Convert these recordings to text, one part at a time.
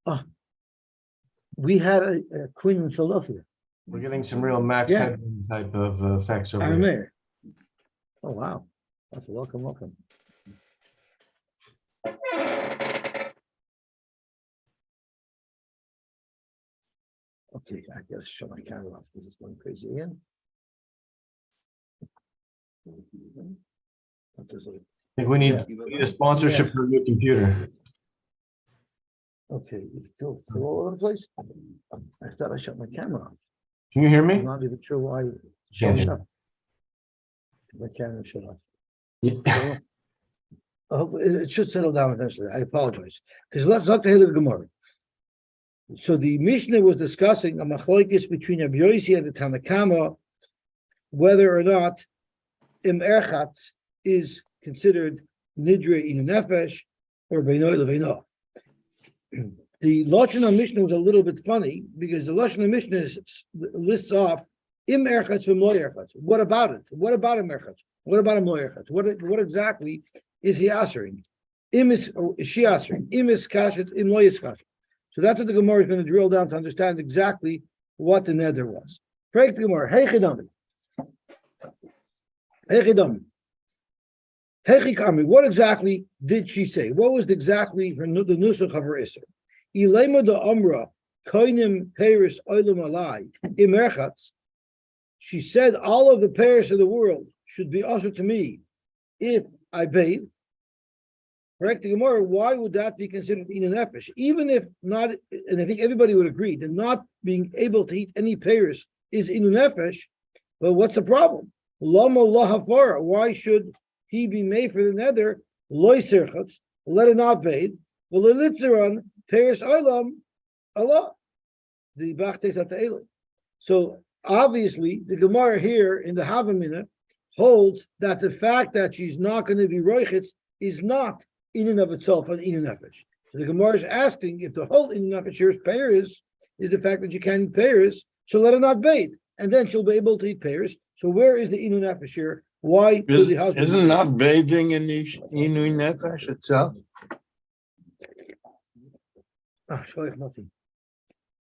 Oh, we had a queen in Philadelphia. We're getting some real Max Yeah. Headroom type of effects over I'm here. there. Oh, wow. That's a welcome. Okay, I gotta shut my camera off because it's going crazy again. I think we need a sponsorship Yeah. for a new computer. Okay, is it still all over the place? I thought I shut my camera off. Can you hear I'm me? not even sure why it Can't shut hear. off. My camera shut off. Yeah. I hope it should settle down eventually. I apologize. Because let's talk to Halil Gemara. So the Mishnah was discussing a machlokes between Rabbi Yosy and the Tanakama, whether or not im erchatz is considered nidre in nefesh or beinoi leveino. The Lashon Mishnah was a little bit funny because the Lashon Mishnah lists off im erchatz v'mo erchatz. What about it? What about im erchatz? What about im lo erchatz? What exactly is he answering? Im is she answering? Im is kashet, im lo is kashet. So that's what the Gemara is going to drill down to understand exactly what the neder was. Pray the Gemara. Hey chidami. Hey chidami. Hey chikami. What exactly did she say? What was exactly the nusach of her iser? Ilema da amra koinim peris oilam alai imerchatz. She said all of the peris of the world should be also to me if I bathe. Correct the Gemara, why would that be considered in an nefesh? Even if not, and I think everybody would agree that not being able to eat any pears is in a nefesh, but what's the problem? Lama lahafara, why should he be made for the nether? Loy sirchatz, let it not bathe. Well, the litzeran, pears olam, Allah. The Bach takes out the elam. So obviously, the Gemara here in the Havamina holds that the fact that she's not going to be roichetz is not in and of itself an inu nefesh. So the Gemara is asking if the whole inu nefesh here's pears is the fact that you can't eat pears, so let her not bathe, and then she'll be able to eat pears. So where is the inu nefesh here? Why does the husband? Isn't not bathing in the inu nefesh itself? Shoych nothing.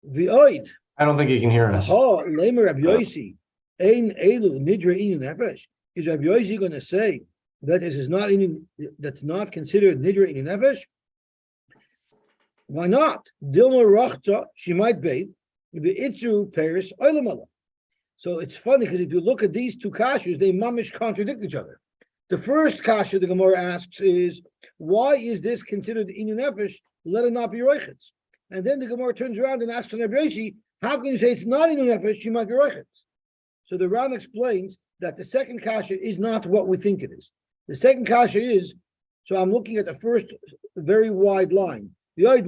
V'oid. I don't think you can hear us. Oh, Lamer Rabbi Yosy, ein elu nidre inu nefesh. Is Rabbi Yosy going to say that this is not that's not considered nidre in nefesh? Why not? Dilma rachta, she might bathe. The itzu peris oilamala. So it's funny because if you look at these two kashas, they mamish contradict each other. The first kasha the Gemara asks is, why is this considered inu nefesh? Let it not be roichetz. And then the Gemara turns around and asks Rabbi Yosy, how can you say it's not inu nefesh? She might be roichetz. So the Ran explains that the second kasha is not what we think it is. The second kasha is, so I'm looking at the first very wide line. Avad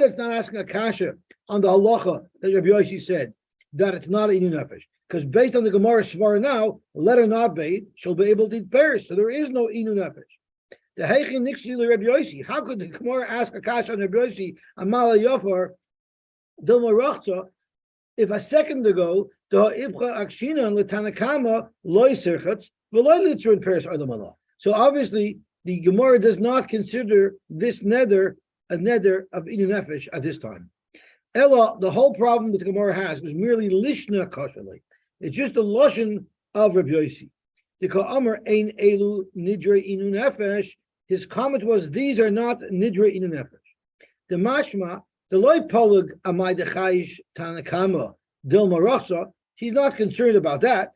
is not asking a kasha on the halacha that Rabbi Yosy said that it's not inu nefesh, because based on the Gemara Svar now, let her not bathe, she'll be able to eat pears. So there is no inu nefesh. The Heichin Nixi Rabbi Yosy. How could the Gemara ask a kasha on Rabbi Yosy Amala Yafar Dilma Rachta? If a second ago the Ibcha Akshina and Latanakama Loy Sirchatz Veloy Litzer and Peres Adamala. So obviously the Gemara does not consider this neder a neder of inu nefesh at this time. Ella, the whole problem that the Gemara has is merely lishna kashali. It's just a lashon of Rabbi Yosy. The Ka'amar ein elu nidre inu nefesh. His comment was, these are not nidre inu nefesh. The mashma, the loy polig amay dechayish tanakama dilma rachsa. He's not concerned about that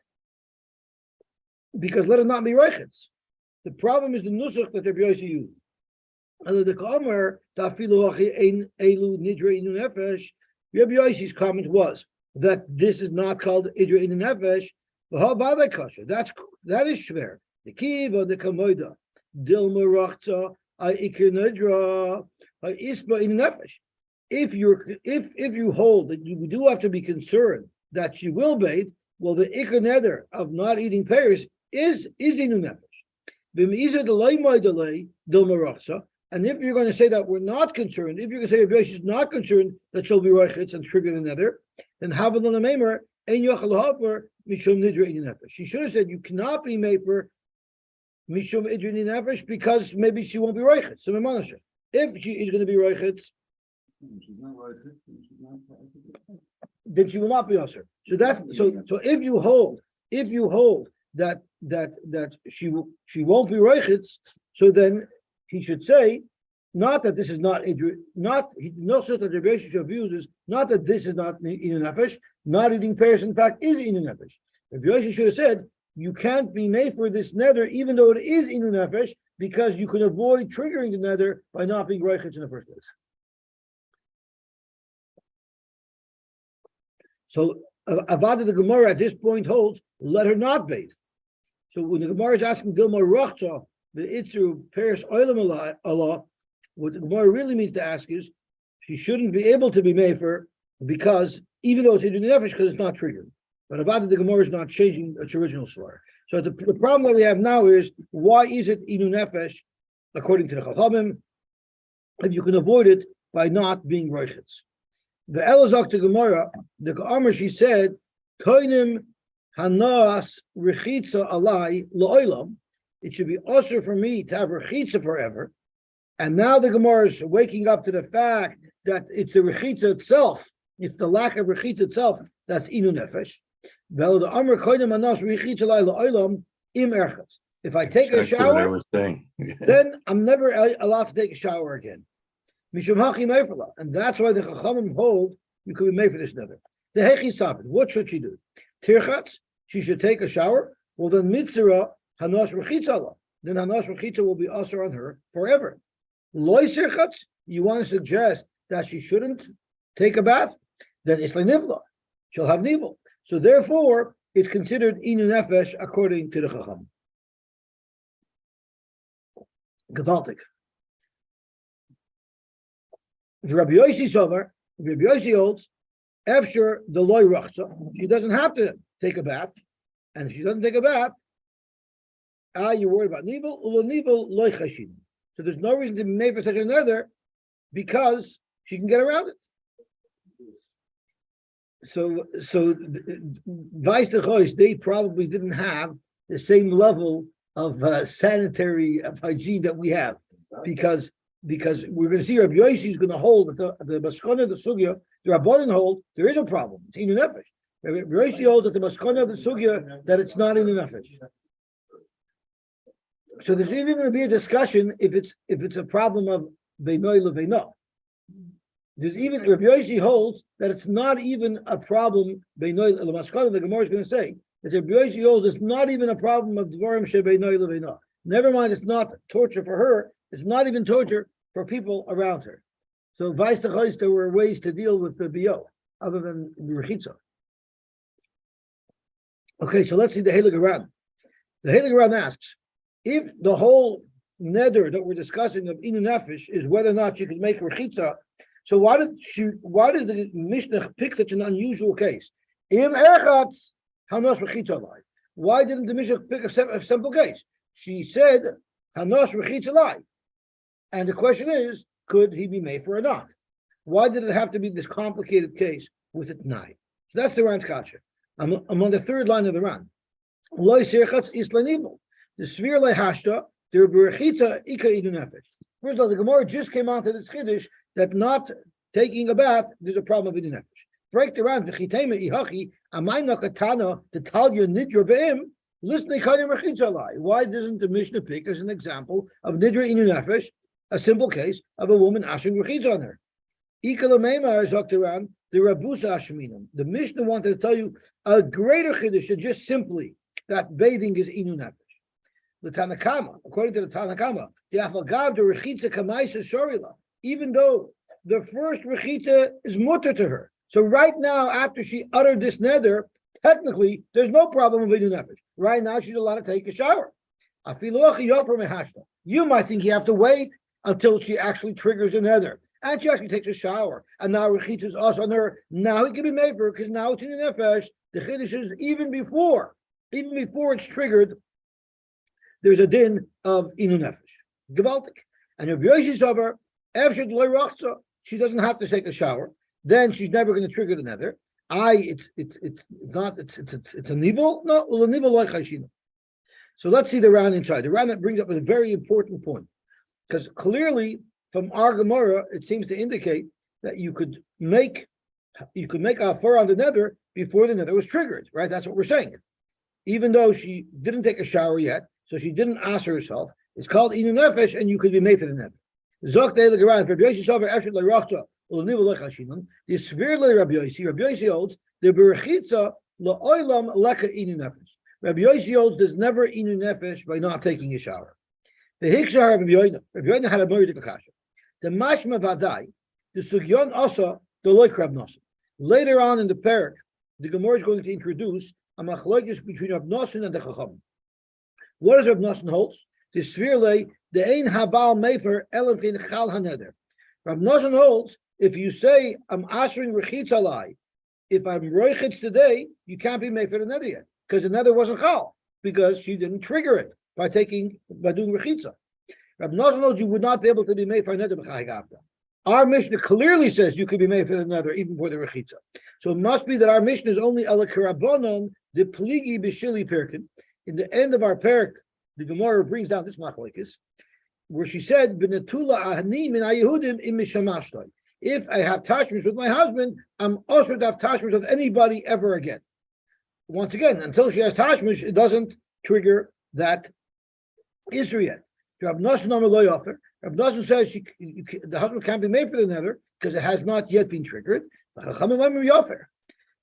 because let it not be reichetz. The problem is the nusach that Rabbi Yosy used. And the Ka'amar tafilu ein elu nidre inu nefesh. Rabbi Yosy's comment was that this is not called idre inu nefesh. That is shver. The kiva the kamoida dilma rachta ikir nedra isba in nefesh. If you hold that you do have to be concerned that she will bathe, well, the ikir neder of not eating pears is inu nefesh. B'mi'iza delay my delay dilma rachta. And if you're going to say that we're not concerned, if you're going to say Rabbi Yosy is not concerned that she'll be roichetz and trigger the nether, then havan on the meimer Ein yochel haver mishum nidra inu nefesh. She should have said you cannot be made for mishum idra inu nefesh because maybe she won't be roichet. So if she is going to be roichet, then she will not be usher. So if you hold that she won't be roichet, so then he should say not that this is not no such that the relationship views is not that this is not inu nefesh, not eating pears in fact is inu nefesh. If Yosy should have said you can't be made for this nether even though it is inu nefesh because you can avoid triggering the nether by not being roichet in the first place. So Avada the Gemara at this point holds, let her not bathe. So when the Gemara is asking Dilma Rochta, the Itzu Paris Oilam Allah, what the Gemara really means to ask is, she shouldn't be able to be made for because, even though it's in the nefesh, because it's not triggered. But Avada the Gemara is not changing its original svar. So the problem that we have now is, why is it inu nefesh, according to the Chachamim, if you can avoid it by not being roichetz? The Elazak to Gemara, the Amr, she said, Koinim hanas rechitza alai la'olam. It should be usher for me to have rechitza forever. And now the Gemara is waking up to the fact that it's the rechitza itself, it's the lack of rechitza itself that's inu nefesh. Vel the Amr koinim hanas rechitza alai la'olam im erchatz. If I take a Exactly what I shower, was saying. then I'm never allowed to take a shower again. Mishum hachi meifala, and that's why the Chachamim hold you could be made for this nether. The hechi sabed. What should she do? Tirchatz, she should take a shower. Well, then mitzvah hanos rechitza. Then hanos rechitza will be usher on her forever. Loy sirchatz, you want to suggest that she shouldn't take a bath? Then islay nivla, she'll have nivel. So therefore, it's considered inu nefesh according to the Chacham. Gewaltig. If Rabbi Yosy sover, Rabbi Yosy holds, after the loy rachza, she doesn't have to take a bath, and if she doesn't take a bath, you're worried about nivel, ulo nivel loy chashin. So there's no reason to be made for such another, because she can get around it. So vice the choice, they probably didn't have the same level of sanitary hygiene that we have, because we're going to see Rabbi Yosy is going to hold that the maskana of the sugya, the Rabbanan hold, there is a problem. It's inu nefesh. Rabbi Yosy holds that the maskana of the sugya, that it's not inu nefesh. So there's even going to be a discussion if it's a problem of beinoy leveino. There's even Rabbi Yosy holds that it's not even a problem beinoy lemaskana. The Gemara is going to say that Rabbi Yosy holds it's not even a problem of dvarim shebeinoy leveino. Never mind, it's not torture for her. It's not even torture for people around her. So, vice the choice, there were ways to deal with the BO other than the rechitza. Okay, so let's see the Heilig Aran. The Heilig Aran asks, if the whole neder that we're discussing of inu nefesh is whether or not she could make rechitza, so why did the Mishnah pick such an unusual case? Im erchatz hanos rechitza lai. Why didn't the Mishnah pick a simple case? She said hanos rechitza lai. And the question is, could he be made for or not? Why did it have to be this complicated case with it nigh? So that's the Ran's kasha. I'm on the third line of the Ran. Loy sirchatz islanibel. The svir lehashta, the berechitza ika idu nefesh. First of all, the Gemara just came onto this chiddush that not taking a bath, there's a problem of idu nefesh. Break the Ran, v'chitema ihachi, amayna katana, the talya nidra be'im, listen kadim rechitza lai. Why doesn't the Mishnah pick as an example of nidra inu nefesh, a simple case of a woman ashing rechitza on her? Ikalameimar zokt around the Rabusa Ashminam. The Mishnah wanted to tell you a greater chiddush than just simply that bathing is inu nefesh. The Tanakama, according to the Tanakama, the Afagav the rechitza kamaisa shorila, even though the first rechitza is mutter to her. So right now, after she uttered this neder, technically there's no problem with inu nefesh. Right now she's allowed to take a shower. You might think you have to wait until she actually triggers the nether, and she actually takes a shower, and now rechitza is also on her. Now it can be made for her because now it's in the nefesh. The chiddush is even before it's triggered, there's a din of inu nefesh, gewaltig. And if Yosy over, after the loy rachza, she doesn't have to take a shower. Then she's never going to trigger the nether. it's not, it's a nivel, no, well, a nivel like Chashina. So let's see the round inside. The round that brings up a very important point. Because clearly, from our Gemara, it seems to indicate that you could make a fur on the nether before the nether was triggered, right? That's what we're saying. Even though she didn't take a shower yet, so she didn't ask herself, it's called inu nefesh, and you could be made for the nether. Zok de legaran, Rabbi Yosy sover after the rachta, ulaniv lechashinon. The severely Rabbi Yosy holds the berachitza laolam leka inu nefesh. Rabbi Yosy holds there's never inu nefesh by not taking a shower. The hikshar of Rabbi Yoina had a moed kasha. The mashma vadai, the sugyon also the loik Rab Nosson. Later on in the parak, the Gemara is going to introduce a machlokes between Rab Nosson and the Chacham. What does Rab Nosson hold? The svirle the ein habal mefer elamkin chal haneder. Rab Nosson holds if you say I'm answering rechitz alai, if I'm roichitz today, you can't be made for the nether yet because the nether wasn't chal because she didn't trigger it by doing rechitza. Rab Nosson holds you would not be able to be made for a nether b'chai gavta. Our Mishnah clearly says you could be made for the nether even for the rechitza. So it must be that our Mishnah is only ala karabonon the pligi b'shili perkin. In the end of our parak, the Gemara brings down this machlokes, where she said, "B'netula ahni min haYehudim im mishamashtoi." If I have tashmish with my husband, I'm also to have tashmish with anybody ever again. Once again, until she has tashmish, it doesn't trigger that Isra yet. Rab Nosson says the husband can't be made for the nether because it has not yet been triggered.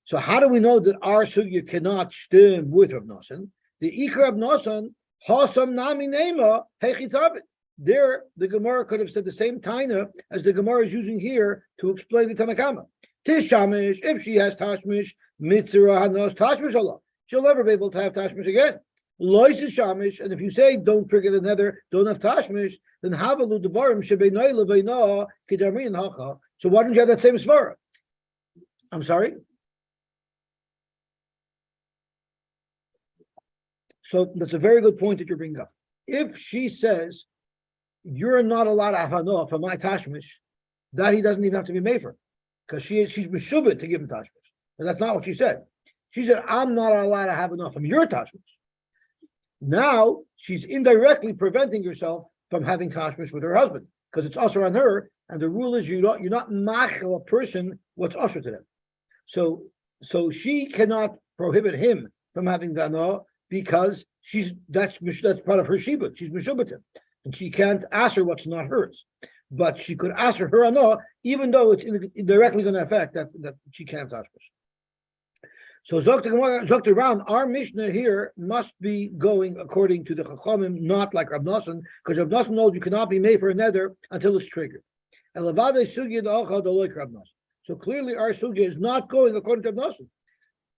So how do we know that our sugya cannot stem with Rab Nosson? The Ikar Rab Nosson hasam nami nema hechitabit. There, the Gemara could have said the same taina as the Gemara is using here to explain the Tanakama. Tishamish, if she has tashmish, mitzvah hanos tashmish Allah, she'll never be able to have tashmish again. Lois is shamish, and if you say don't trigger the nether, don't have tashmish, then havalu devarim shebeinai leveina kidamin hacha. So why don't you have that same svara? I'm sorry. So that's a very good point that you're bringing up. If she says you're not allowed to have hanoah for my tashmish, that he doesn't even have to be made for, because she's meshubit to give him tashmish. And that's not what she said. She said, I'm not allowed to have enough from your tashmish. Now she's indirectly preventing herself from having tashmish with her husband because it's usher on her, and the rule is you're not machel a person what's usher to them. So she cannot prohibit him from having dana because that's part of her shibut. She's mishubatim, and she can't ask her what's not hers. But she could ask her ana, even though it's indirectly going to affect that she can't tashmish. So Zok around, our Mishnah here must be going according to the Chachamim, not like Rab Nosson, because Rab Nosson knows you cannot be made for a nether until it's triggered. So clearly our sugya is not going according to Rab Nosson.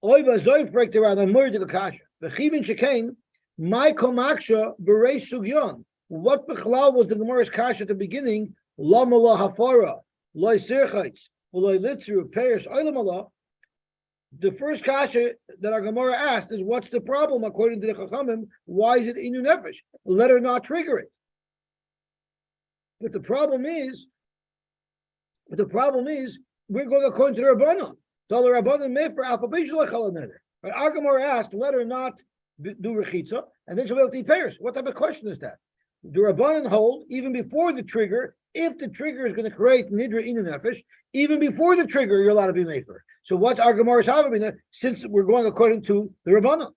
Oiva Zoif break around and murder the kasha. V'chivin shekain, my komaksha b'rei sugyon. What b'chlal was the Gemara's kasha at the beginning? Lama la hafara, loy sirchaitz, loy litzru, peiris oilam Allah. The first kasha that our Gemara asked is, what's the problem according to the Chachamim? Why is it inu nefesh? Let her not trigger it. But the problem is, we're going according to the Rabbanon. So the Rabbanon made for alpha b'shul neder. But our Gemara asked, let her not do rechitza, and then she'll be able to eat pears. What type of question is that? The Rabbanon hold, even before the trigger, if the trigger is going to create nidra inu nefesh, even before the trigger, you're allowed to be made for. So what's our Gemara's having since we're going according to the Rabbanon?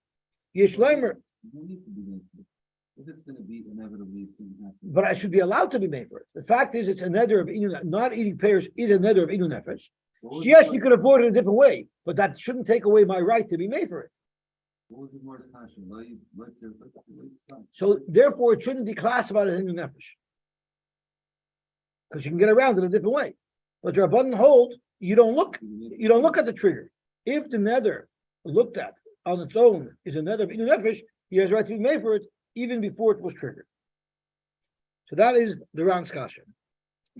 Yishleimer. If it's going to be inevitably, it's going to happen. But I should be allowed to be made for it. The fact is, it's a nether of inu. Not eating pears is a nether of inu nefesh. Yes, you could avoid it a different way, but that shouldn't take away my right to be made for it. What was the more conscious? So therefore, it shouldn't be classified as inu nefesh because you can get around it a different way. But the Rabbanan hold, you don't look at the trigger. If the nether looked at on its own is a nether of inu nefesh, he has right to be made for it even before it was triggered. So that is the Ran's kasha.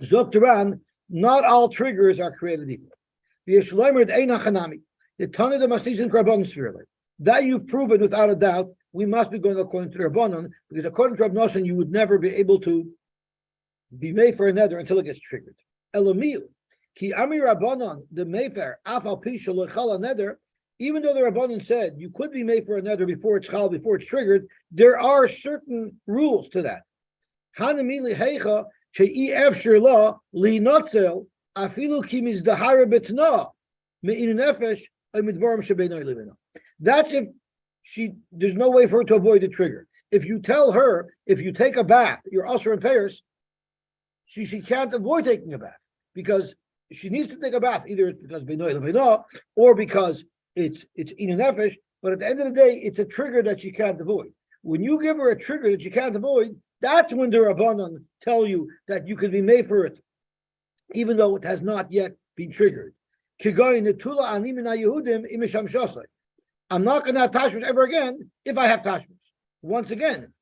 Zok Ran, not all triggers are created equal. The Yeshloimer Eina Chanami, the Tana the Masisin Rabbanon spherely. That you've proven without a doubt, we must be going according to the Rabbanon, because according to Rab Nosson, you would never be able to be made for a nether until it gets triggered. Elomiu, Ki Ami Rabbanon, the Mayfair, Afal Pisha Lechala Neder, even though the Rabbanon said you could be made for a neder before it's chal, before it's triggered, there are certain rules to that. Hanamili Heicha, Shei Efshir La, Li Notzel, Afilu Ki Mizdahara Betna, Me'in Nefesh, Midvarim Shebeinoy Livina. That's if there's no way for her to avoid the trigger. If you tell her, if you take a bath, you're usher in Paris, she can't avoid taking a bath because she needs to take a bath, either it's because Beinoy Livina or because it's inu nefesh, but at the end of the day, it's a trigger that she can't avoid. When you give her a trigger that she can't avoid, that's when the Rabbanon tell you that you can be made for it, even though it has not yet been triggered. I'm not going to have tashmish ever again if I have tashmish. Once again,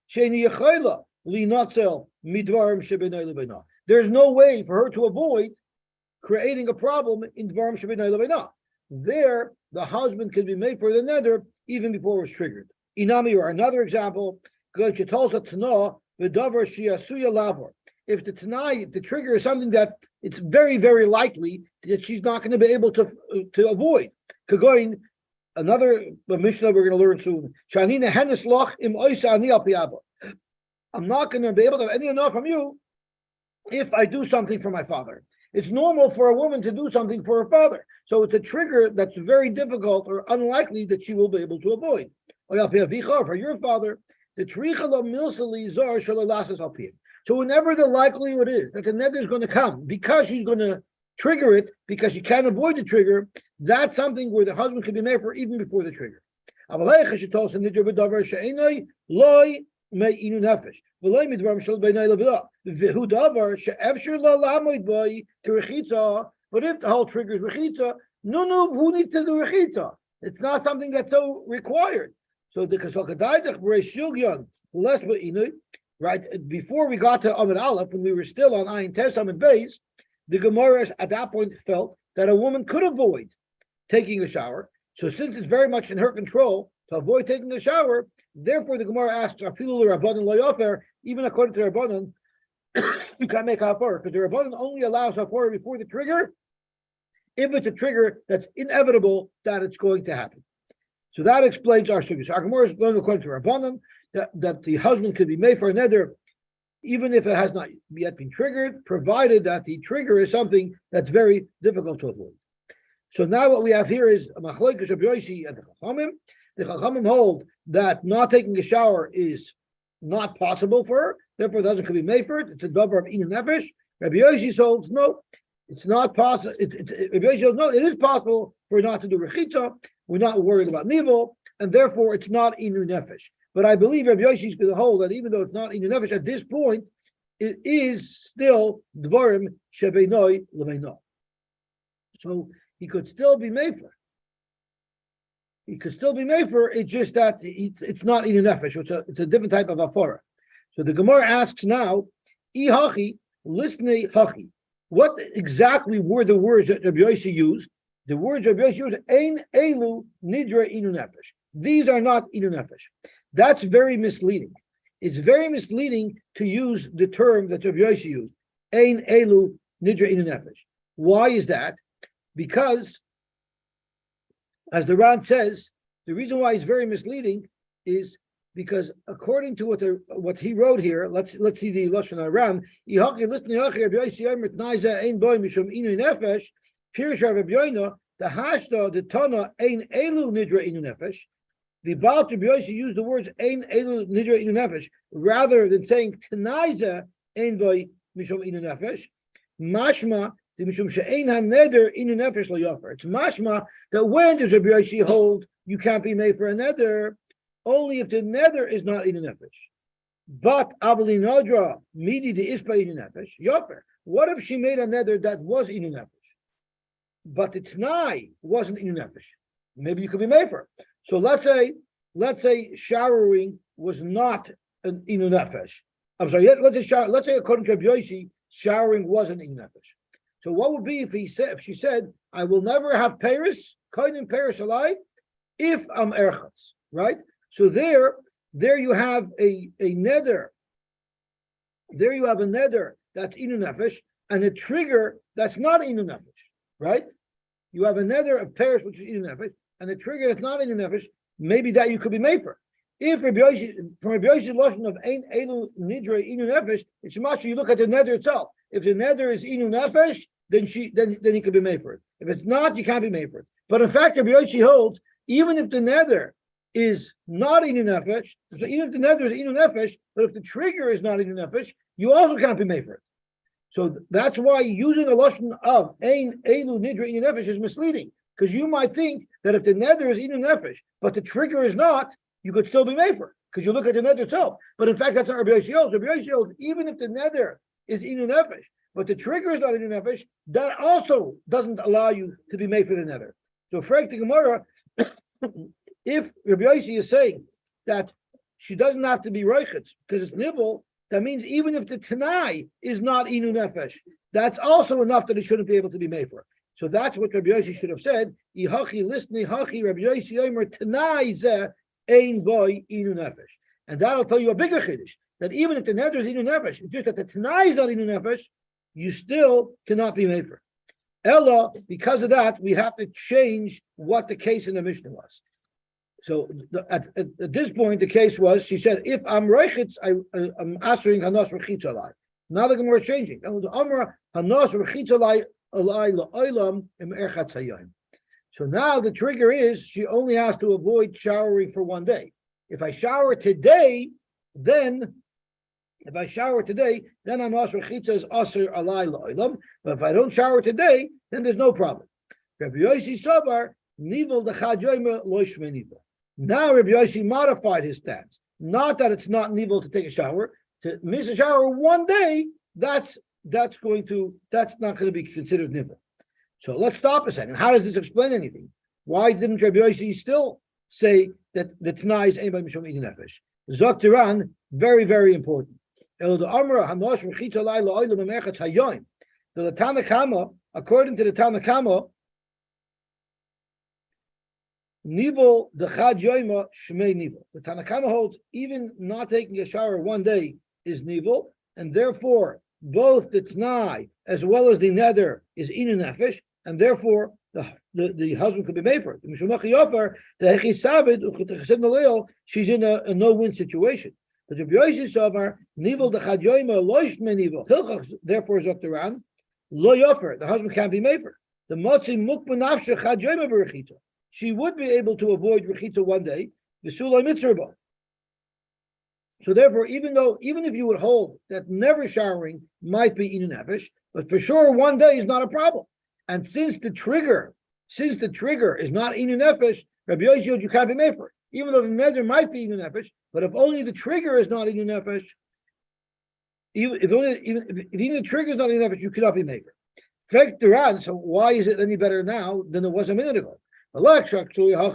there's no way for her to avoid creating a problem in dvarim shebeinay lebeina. There, the husband can be made for the neder even before it was triggered. Inami, or another example, if the tanai, the trigger is something that it's very, very likely that she's not going to be able to avoid. Another Mishnah we're going to learn soon. I'm not going to be able to have any enough from you if I do something for my father. It's normal for a woman to do something for her father. So it's a trigger that's very difficult or unlikely that she will be able to avoid. For your father, the so whenever the likelihood is that the neder is going to come because she's going to trigger it, because she can't avoid the trigger, that's something where the husband can be made for even before the trigger. But if the whole trigger is rechitza, no, who needs to do rechitza? It's not something that's so required. So the right before we got to Amid Aleph, when we were still on Ayin Tes Amid Beis, the Gemara at that point felt that a woman could avoid taking a shower. So since it's very much in her control to avoid taking a shower, therefore the Gemara asks, even according to the Rabbanon, you can't make hafar because the Rabbanon only allows hafar before the trigger if it's a trigger that's inevitable that it's going to happen. So that explains our sugyah. So our Gemara is going according to Rabbanon that the husband could be made for a neder even if it has not yet been triggered, provided that the trigger is something that's very difficult to avoid. So now what we have here is a machlokes of Yosy and the Chachamim. The Chachamim hold that not taking a shower is not possible for her, therefore it doesn't could be made for it. It's a davar of inu nefesh. Rabbi Yosy holds no, it's not possible. Rabbi Yosy holds no, it is possible for her not to do rechitza. We're not worried about nivel, and therefore it's not inu nefesh. But I believe Rabbi Yosy is going to hold that even though it's not inu nefesh at this point, it is still dvarim shebeinoi lebeino. So he could still be made for. He could still be made for. It's just that it's not inu nefesh. It's a different type of afara. So the Gemara asks now, "Ihachi lisnei hachi." What exactly were the words that Rabbi Yosy used? The words Rabbi Yosy used, "Ein elu nidra inu nefesh." These are not inu nefesh. That's very misleading. It's very misleading to use the term that Rabbi Yosy used, "Ein elu nidra inu nefesh." Why is that? Because, as the Ran says, the reason why it's very misleading is because according to what he wrote here, let's see the Lashon HaRam. Ihachi listen Rabbi Yosy Omer Tnaiza Ein Boi Mishum Inu Nefesh. Pirush Rabbi Yoina the Hashda the Tana Ein Elu Nidra Inu Nefesh. The Baal Rabbi Yosy used the words Ein Elu Nidra Inu Nefesh rather than saying Tnaiza Ein Boi Mishum Inu Nefesh. Mashma the Mishum She'ein HaNeder Inu Nefesh Lo Yofer. It's mashma that when does Rabbi Yosy hold you can't be made for a neder? Only if the neder is not inu nefesh. But avli nadra midi de ispa inu nefesh yofer. What if she made a neder that was inu nefesh, but the t'nai wasn't inu nefesh? Maybe you could be made for. So let's say showering was not an inu nefesh. I'm sorry. Let's say according to Rabbi Yosy, showering wasn't inu nefesh. So what would be if she said, "I will never have Paris, koinim Paris alive, if I'm erchatz," right? So there you have a neder. There you have a neder that's inu nefesh and a trigger that's not inu nefesh. right? You have a neder of Paris, which is inu nefesh, and the trigger that's not inu nefesh, maybe that you could be made for. If Rabbi Yossi, from Rabbi Yossi's lotion of ein elu nidre inu nefesh, it's much. You look at the neder itself. If the neder is inu nefesh, then he could be made for it. If it's not, you can't be made for it. But in fact, Rabbi Yossi holds even if the neder is not inu nefesh, even if the neder is inu nefesh, but if the trigger is not inu nefesh, you also can't be made for it. So that's why using a lotion of ein elu nidre inu nefesh is misleading, because you might think that if the neder is inu nefesh, but the trigger is not, you could still be made for it, because you look at the neder itself. But in fact, that's not Rabbi Yossi holds. Rabbi Yossi holds even if the neder is inu nefesh, but the trigger is not inu nefesh, that also doesn't allow you to be made for the neder. So, Frank the Gemara, if Rabbi Yossi is saying that she doesn't have to be roichetz because it's nibble, that means even if the tanai is not inu nefesh, that's also enough that it shouldn't be able to be made for. So that's what Rabbi Yossi should have said. Ihachi listni hachi Rabbi Yossi omer tanai zeh ein boy inu nefesh, and that'll tell you a bigger chiddush that even if the neder is inu nefesh, it's just that the tanai is not inu nefesh, you still cannot be made for. Ella, because of that, we have to change what the case in the Mishnah was. So at this point, the case was, she said, if I'm reichitz, I'm answering hanos rechitz alai. Now the Gemara is changing. So now the trigger is she only has to avoid showering for one day. If I shower today, then hanos rechitz is aser alai la'olam. But if I don't shower today, then there's no problem. Rabbi Yossi Sabar nivel dechad yomer lo shmei nivel. Now Rabbi Yossi modified his stance. Not that it's not nivel to take a shower. To miss a shower one day, that's not going to be considered nivel. So let's stop a second. How does this explain anything? Why didn't Rabbi Yossi still say that the Tanai is Ein B'Mishum Eating Nefesh? Zok Tiran, very, very important. The Tanna Kama, according to the Tanna Kama, Nivel dechad yoima shmei nivel. The Tanna Kama holds even not taking a shower one day is nivel, and therefore both the Tanai as well as the neder is inu nefesh, and therefore the husband could be made for it. She's in a no-win situation. But the Yossi Savar nivel dechad yoima lo shmei nivel. Hilchach therefore zok around lo yofer. The husband can't be made for it. The motzi mukman nafshe chad yoima berechita. She would be able to avoid rechitza one day, the sulay mitzvah. So therefore, even if you would hold that never showering might be inu nefesh, but for sure one day is not a problem. And since the trigger is not inu nefesh, Rabbi Yossi, you can't be made for it. Even though the neder might be inu nefesh, but if only the trigger is not inu nefesh, if even the trigger is not inu nefesh, you cannot be made for it. So why is it any better now than it was a minute ago? That's weiter. We have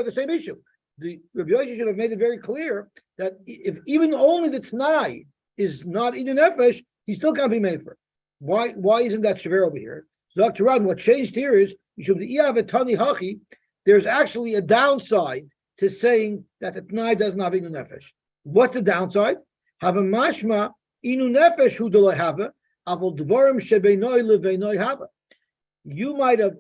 the same issue. The Rabbi Yossi should have made it very clear that if even only the Tanai is not inu nefesh, he still can't be made for it. Why isn't that severe over here? So what changed here is there's actually a downside to saying that the Tanai doesn't have inu nefesh. What's the downside? Have a mashma inu nefesh hu delay have avol dvarim shebeinoi leveinoi have. You might have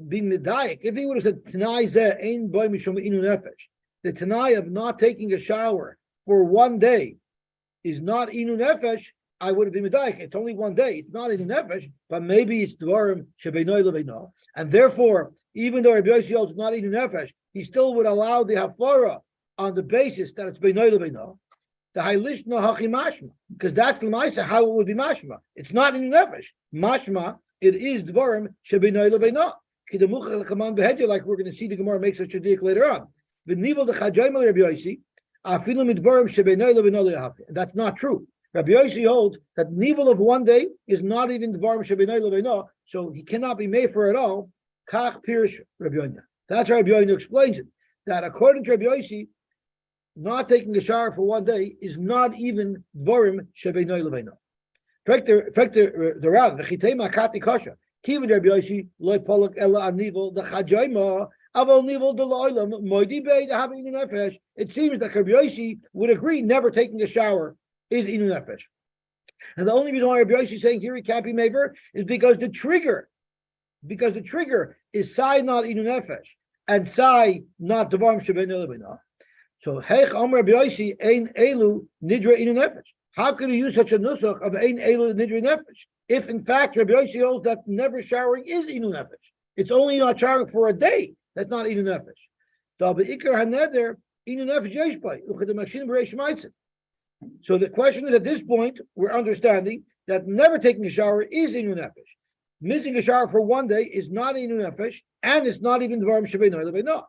been medayik if he would have said Tanai zeh ein boy mishum inu nefesh. The Tanai of not taking a shower for one day is not inu nefesh. I would have been medayik. It's only one day. It's not inu nefesh, but maybe it's dvarim shebeinoi leveinoi. And therefore, even though Rabbi Yossi holds not inu nefesh, he still would allow the hafara on the basis that it's beinoi leveinoi. The hailishna hachi mashma, because that's l'maisa how it would be mashma. It's not in nefesh. Mashma, it is dvarim shebeinoi leveinah. Kidemucha l'kaman behedya, like we're going to see the Gemara makes a shadik later on. The nivel the chajayim Rabbi Yossi afilu midvarim shebeinoi leveinah lehafi. That's not true. Rabbi Yossi holds that nivel of one day is not even dvarim shebeinoi leveinah, so he cannot be made for it all. Kach pirish Rabbi Yonah. That's how Rabbi Yonah explains it. That according to Rabbi Yossi, not taking a shower for one day is not even dvarim shebeinoi leveinah. The Rav, the Chitei Makati Kasha, Kivid Rabbi Yossi loy polak ela anivel the chajayma It seems that Rabbi Yosy would agree never taking a shower is inu nefesh. And the only reason why Rabbi Yosy is saying here he can't be maver is because the trigger is sai not inu nefesh and sai not devarim shebein elubina. So heich Amar Rabbi Yosy ein elu nidra inu nefesh. How could he use such a nusach of ein elu nidra nefesh if in fact Rabbi Yosy holds that never showering is inu nefesh? It's only not showering for a day that's not inu nefesh. So the question is, at this point, we're understanding that never taking a shower is inu nefesh. Missing a shower for one day is not inu nefesh, and it's not even dvarim shebein lebeina.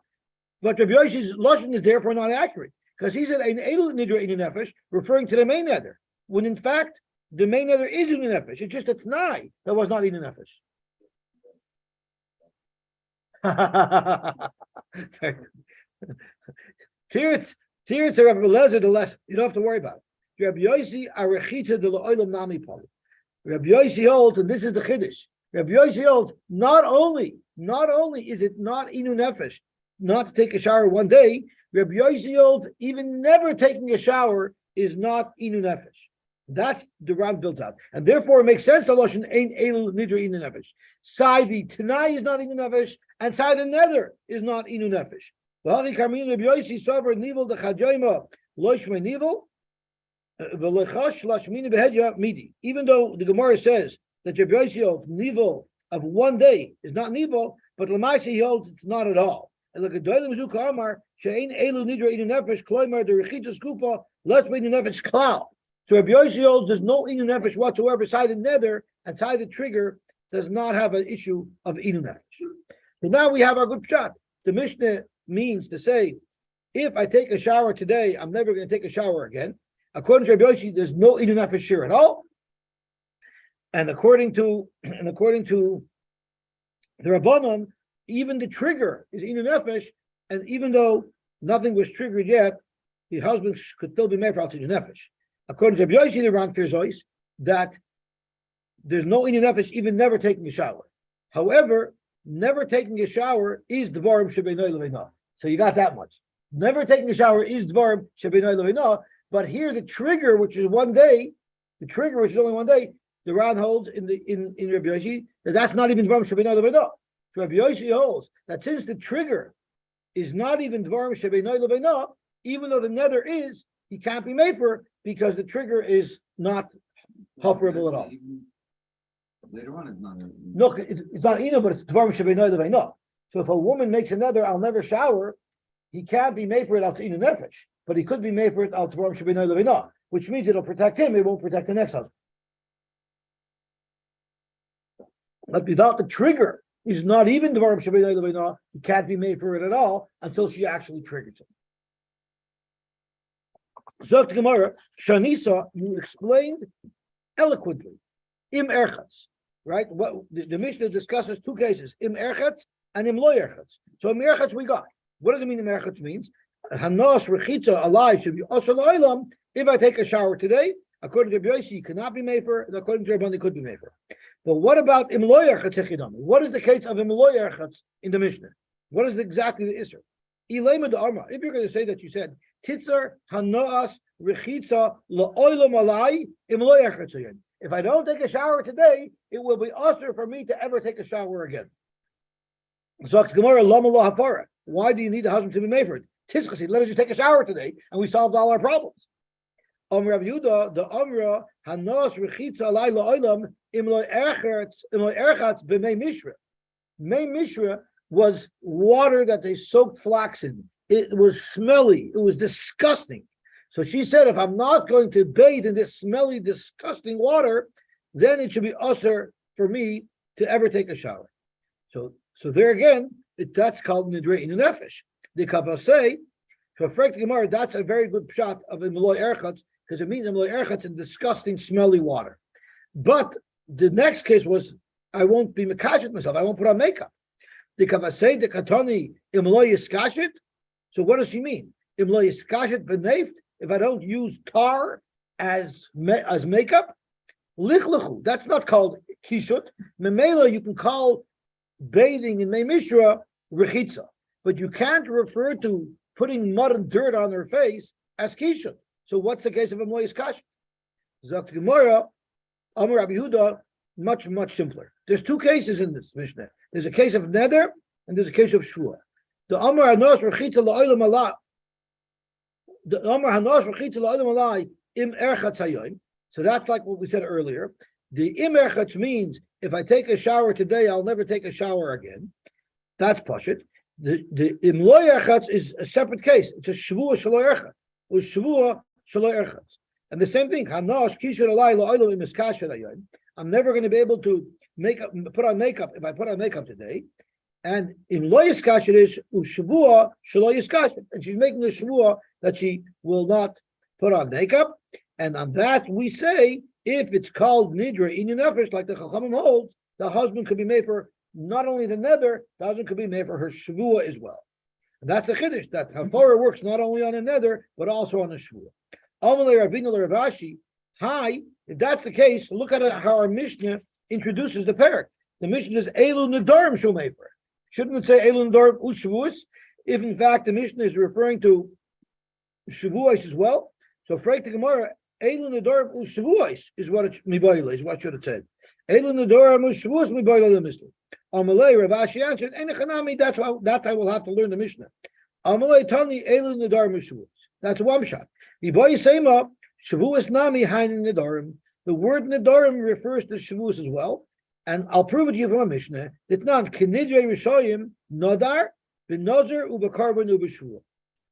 But Rabbi Yoshi's lashon is therefore not accurate, because he said ein elu nidra inu nefesh, referring to the main nether, when in fact the main nether is inu nefesh. It's just a t'nai that was not inu nefesh. Teretz of Rabbi Lezer, the lesson you don't have to worry about it. Rabbi Yosy arechita de la'olam nami pali. Rabbi Yosy holds, and this is the chiddush. Rabbi Yosy holds not only is it not inu nefesh not to take a shower one day. Rabbi Yosy holds even never taking a shower is not inu nefesh. That's the Ram built out, and therefore it makes sense. The lashon ein elu nidra inu nefesh. Sai the tanai is not inu nefesh, and sai the nether is not inu nefesh. Even though the Gemara says that Rabbi Yosy holds nivel of one day is not nivel, but Lamaisi he holds it's not at all. And look at Doilim Zuka Amar Shein Elu Nidra Inu Nefesh Kloimar the Rechitza Skupa Let's Be Inu Nefesh Klal. So Rabbi Yosy holds there's no Inu Nefesh whatsoever. Side the nether and side the trigger does not have an issue of Inu Nefesh. So now we have our good shot. The Mishnah means to say, if I take a shower today, I'm never going to take a shower again. According to Rabbi Yosy, there's no inu nefesh here at all. And according to the Rabbanon, even the trigger is inu nefesh, and even though nothing was triggered yet, the husband could still be made for inu nefesh. According to Rabbi Yosy, the Ran fears that there's no inu nefesh even never taking a shower. However, never taking a shower is dvarim shebein lebeina. So you got that much. Never taking a shower is dvarim shebein lebeina. But here the trigger, which is one day, only one day, the Ran holds in Rabbi Yosy that that's not even dvarim shebein lebeina. So Rabbi Yosy holds that since the trigger is not even dvarim shebein lebeina, even though the nether is, he can't be made for because the trigger is not operable at all. Later on, it's not. No, it's not inu, but it's dvarim shebein lebeina. So if a woman makes another, I'll never shower, he can't be made for it al inu nefesh, but he could be made for it al dvarim shebein lebeina, which means it'll protect him, it won't protect the next husband. But without the trigger, he's not even dvarim shebein lebeina, he can't be made for it at all until she actually triggers him. Zok Gemara, Shanisa, you explained eloquently, im erchatz. Right? What the Mishnah discusses two cases, im erchatz and im lo erchatz. So im erchatz we got. What does it mean im erchatz means? Hanos rechitza alai should be also lo'ilam. If I take a shower today, according to Rabbi Yosy, it cannot be made for, and according to Rabban, it could be made for. But what about im lo erchatz echidami? What is the case of im lo erchatz in the Mishnah? What is exactly the issur? Ilema de arma. If you're going to say that you said titzar hanos rechitza lo'ilam alai im lo erchatz. If I don't take a shower today, it will be usher for me to ever take a shower again. So Gemara, Lama lo hafara. Why do you need the husband to be made for it? Tiskasi, let us just take a shower today, and we solved all our problems. Rav Yehuda, the Amra, Hanos rechitza alai la'olam im lo erchatz b'mei mishra. Mei mishra was water that they soaked flax in. It was smelly. It was disgusting. So she said, if I'm not going to bathe in this smelly, disgusting water, then it should be usher for me to ever take a shower. So there again, that's called nidrei inu nefesh. The Kabbalah say, for Frek Gemara, that's a very good shot of Imloy Erchatz, because it means Imloy Erchatz in disgusting, smelly water. But the next case was, I won't be mekashet myself, I won't put on makeup. The Kabbalah say, the Katoni Imloy Yiskashet. So what does she mean? Imloy Yiskashet b'neift, if I don't use tar as makeup, lichlechu, that's not called kishut. Memela, you can call bathing in Mei Mishra rechitza. but you can't refer to putting mud and dirt on her face as kishun. So what's the case of a moyes kasha? Zok Gemara, Amar Rabbi Yehuda, much simpler. There's two cases in this Mishnah. There's a case of neder and there's a case of shua. The Amar Hanos Rechita La'olam Allah. The Amar Hanos Rechita La'olam Allah im erchatz hayoim. So that's like what we said earlier. The im erchatz means if I take a shower today, I'll never take a shower again. That's pashut. The im lo erchatz is a separate case. It's a shvua shelo erchatz. Or shvua shelo erchatz. And the same thing. Hanos kishur alai la'olam im eskasher hayoim. I'm never going to be able to put on makeup if I put on makeup today. And in lo yiskasher is ushvua shelo yiskasher, and she's making a shvua that she will not put on makeup. And on that we say, if it's called nidra in nefesh, like the Chachamim holds, the husband could be made for not only the nether, the husband could be made for her shvua as well. And that's the chiddush that hafara works not only on a nether but also on a shvua. Amalei Rabbeinu Ravashi. Hi, if that's the case, look at how our Mishnah introduces the parak. The Mishnah says Elu Nedarim Shomefer. Shouldn't it say Elu Nedarim Ushavuos? If in fact the Mishnah is referring to Shavuos as well. So Freik the Gemara, Elu Nedarim Ushavuos is what it should have said. Elu Nedarim Ushavuos Mibayla the Mishnah. Amalei Ravashi answered, Enechanami, that I will have to learn the Mishnah. Amalei Tani Elu Nedarim Ushavuos. That's one shot. Mibayla Sema. Shavuos nami hainin nedarim. The word nedarim refers to shavuos as well, and I'll prove it to you from a Mishnah. That not kenidrei rishoyim nodar b'nozer ubekarban ubeshvua.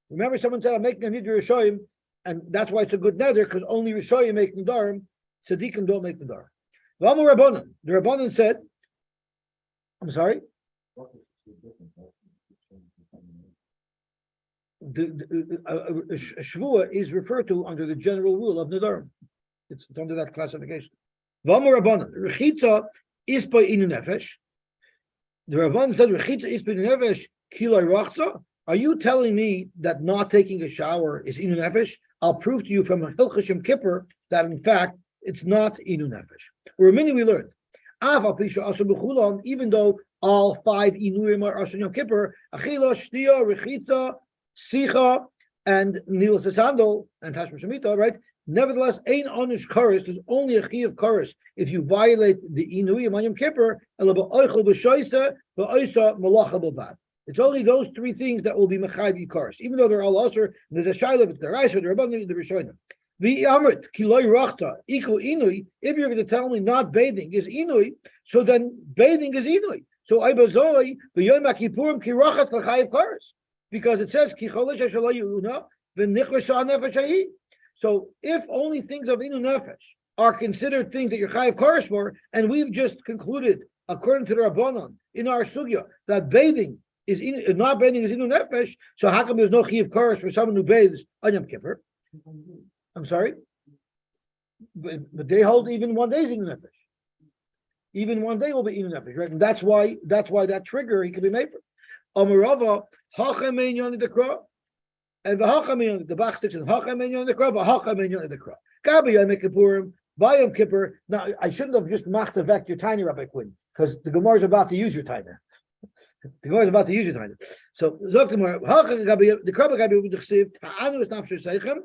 Remember, someone said I'm making a nidrei rishoyim, and that's why it's a good nether because only rishoyim make nedarim. Tzaddikim don't make nedarim. V'amu Rabbanan. The Rabbanan said, I'm sorry. A shvua is referred to under the general rule of nedarim. It's under that classification. V'amar Rabbanan, rechitza is by inu nefesh. The Rabbanan said rechitza is by inu nefesh kilai rachza. Are you telling me that not taking a shower is inu nefesh? I'll prove to you from a Hilchas Kippur that in fact it's not inu nefesh. Remini we learned. Even though all 5 inurim are Asher Yom Kippur, achila, shtia, rechitza, sicha, and nilas sandal and tashma shemitah, right? Nevertheless, ein onish karis. There's only a chi of karis if you violate the inuyim on Yom Kippur. It's only those 3 things that will be mechayiv karis, even though they're all usher. There's a shayla, but the raisa, the rabbanim, the rishonim. The amrit kiloi rachta equal inui. If you're going to tell me not bathing is inui, so then bathing is inui. So Ibazoi b'yom Kippurim kirachat l'chayiv karis, because it says ki cholish shelo yuna v'nichvesa nefesh. So if only things of inu nefesh are considered things that you're chayiv karis for, and we've just concluded according to the Rabbanon in our sugya that bathing is not bathing is inu nefesh, so how come there's no chayiv karis for someone who bathes on Yom Kippur? I'm sorry, but they hold even one day is inu nefesh. Even one day will be inu nefesh, right? And that's why that trigger he can be made for. Amarava hachamein yoni dekra, and v'hachamein the Bach stitches hachamein yoni dekra, v'hachamein yoni dekra. Gabi Yom Kippurim, by Yom Kippur. Now I shouldn't have just machtavek your tiny Rabbi Quinn because the Gemara is about to use your timer. The Gemara is about to use your timer. So zok Gemara hacham gabi the krab gabi u'dechsiv ta'anu es nafshe seichem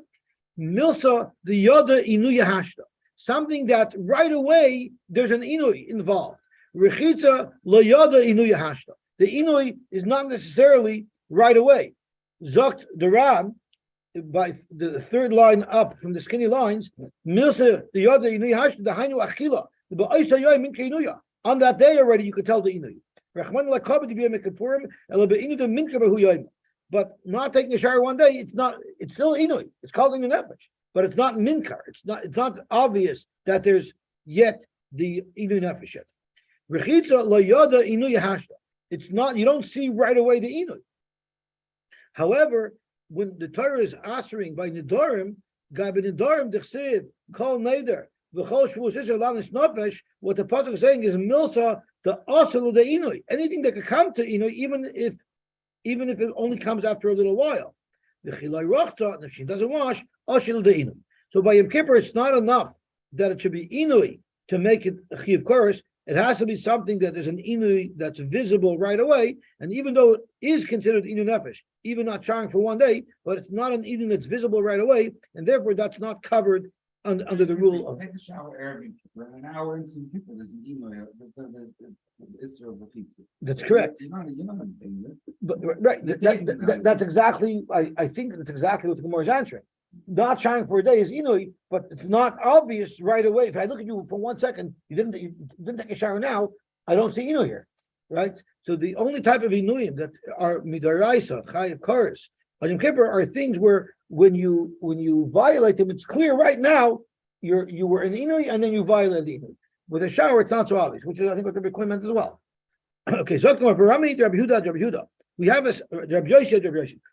milsa the yoda inu yahashta. Something that right away there's an inui involved. Rechitza lo yada inu yahashta. The inui is not necessarily right away. Zokt the Ram, by the 3rd line up from the skinny lines, milsa the yada inu yahashta the hainu achila. The ba'isa yoy min keinuya. On that day already you could tell the inui. Rechman lakabe to be a mekapurim ela beinu the min kabehu yoyim. But not taking a shower one day, it's still inui. It's called inu nefesh. But it's not minkar. It's not obvious that there's yet the inu nefesh yet. Rechitza lo yada inu yahashta. It's not. You don't see right away the inu. However, when the Torah is answering by nedarim, gabi nedarim dechsev kol neder v'chol shvus iser lanis nefesh. What the pasuk is saying is milsa the aselu the inu. Anything that could come to inu, even if it only comes after a little while. The chilai rachta, and if she doesn't wash, ashil de'inu. So by Yom Kippur, it's not enough that it should be inui to make it a chiv koros. It has to be something that is an inui that's visible right away. And even though it is considered inu nefesh, even not showering for 1 day, but it's not an inu that's visible right away, and therefore that's not covered under the rule of. Take a shower every an hour into the people. There's an email. The issue of the pizza. That's correct. You're not doing it. But right, that's exactly. I think that's exactly what the Gemara is answering. Not showering for a day is inui, but it's not obvious right away. If I look at you for 1 second, you didn't take a shower now. I don't see inui here, right? So the only type of inuyim that are midaraisa, chayiv kares, Yom Kippur are things where when you violate them, it's clear right now you were in inui and then you violated the inui. With a shower, it's not so obvious, which is I think what the Rabbi meant as well. Okay, so Rabbi Huda. We have a Rabbi Yosy.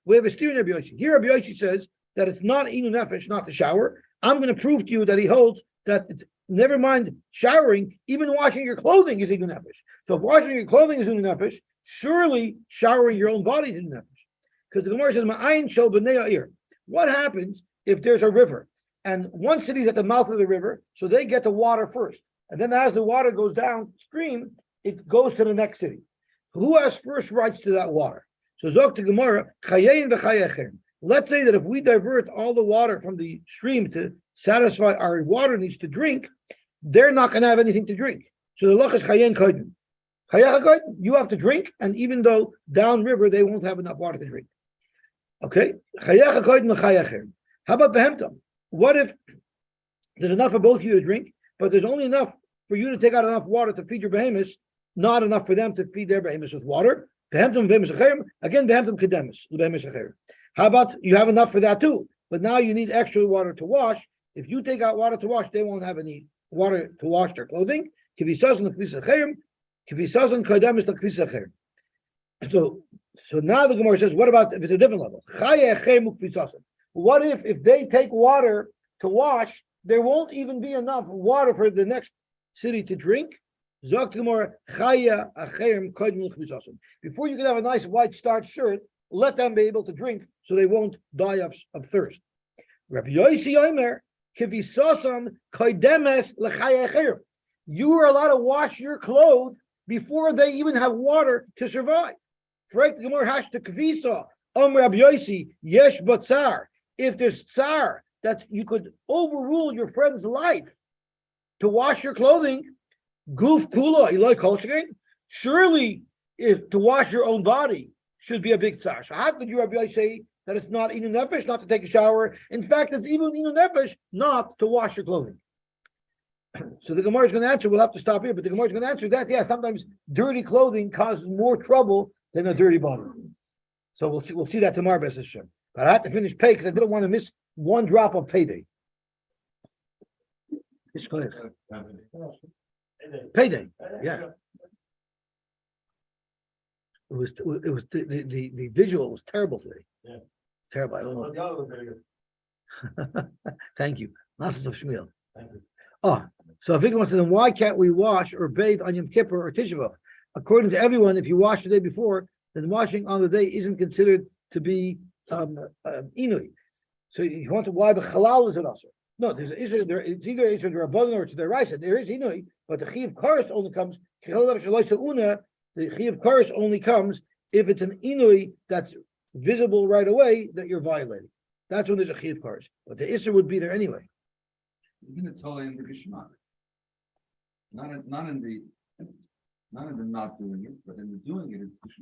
We have a steer in Rabbi Yosy. Here, Rabbi Yosy says that it's not inu nefesh, not the shower. I'm going to prove to you that he holds that it's never mind showering, even washing your clothing is inu nefesh. So if washing your clothing is inu nefesh, surely showering your own body is inu nefesh. Because the Gemara says, "Ma'ayin shel b'nei ha'ir." What happens if there's a river and one city's at the mouth of the river, so they get the water first, and then as the water goes downstream, it goes to the next city. Who has first rights to that water? So Zok to Gemara, chayein v'chayechem. Let's say that if we divert all the water from the stream to satisfy our water needs to drink, they're not going to have anything to drink. So the lach is chayein kodim. Chayecha kodim, you have to drink, and even though downriver they won't have enough water to drink. Okay, chayecha kodim l'chayechem. How about behemtam? What if there's enough for both of you to drink, but there's only enough for you to take out enough water to feed your behemoths, not enough for them to feed their behemoths with water? Behemtam behemoths acherim, again behemtam kedemus behemoths acherim. How about you have enough for that too, but now you need extra water to wash? If you take out water to wash, they won't have any water to wash their clothing. So now the Gemara says, what about if it's a different level? What if they take water to wash, there won't even be enough water for the next city to drink? Before you can have a nice white starched shirt, let them be able to drink so they won't die of thirst. Rabbi Yosy Omer, you are allowed to wash your clothes before they even have water to survive. If there's tsar that you could overrule your friend's life to wash your clothing, guf kula, surely if to wash your own body should be a big tsar. So how could you, Rabbi Yosy, say that it's not inu nefesh not to take a shower? In fact, it's even inu nefesh not to wash your clothing. So the Gemara is going to answer. We'll have to stop here, but the Gemara is going to answer that. Yeah, sometimes dirty clothing causes more trouble than a dirty body. So we'll see that tomorrow, B'ez Hashem. But I had to finish pay because I didn't want to miss one drop of payday. It's clear. Payday, yeah. It was the visual was terrible today. Yeah. Terrible. I don't know. Thank you. Lots of Shmuel. Thank you. Oh, so Avigdor wants to then why can't we wash or bathe on Yom Kippur or Tisha B'Av? According to everyone, if you wash the day before, then washing on the day isn't considered to be inui. So you want to why the halal is an usher? No, there's it's either it's a rabbanon or it's the raisa. There is inui, but the chi of kares only comes. The chi of kares only comes if it's an inui that's visible right away that you're violating. That's when there's a chi of kares. But the isser would be there anyway. Isn't it totally in the Geshmak? Not in the not doing it, but in the doing it, it's Geshmak.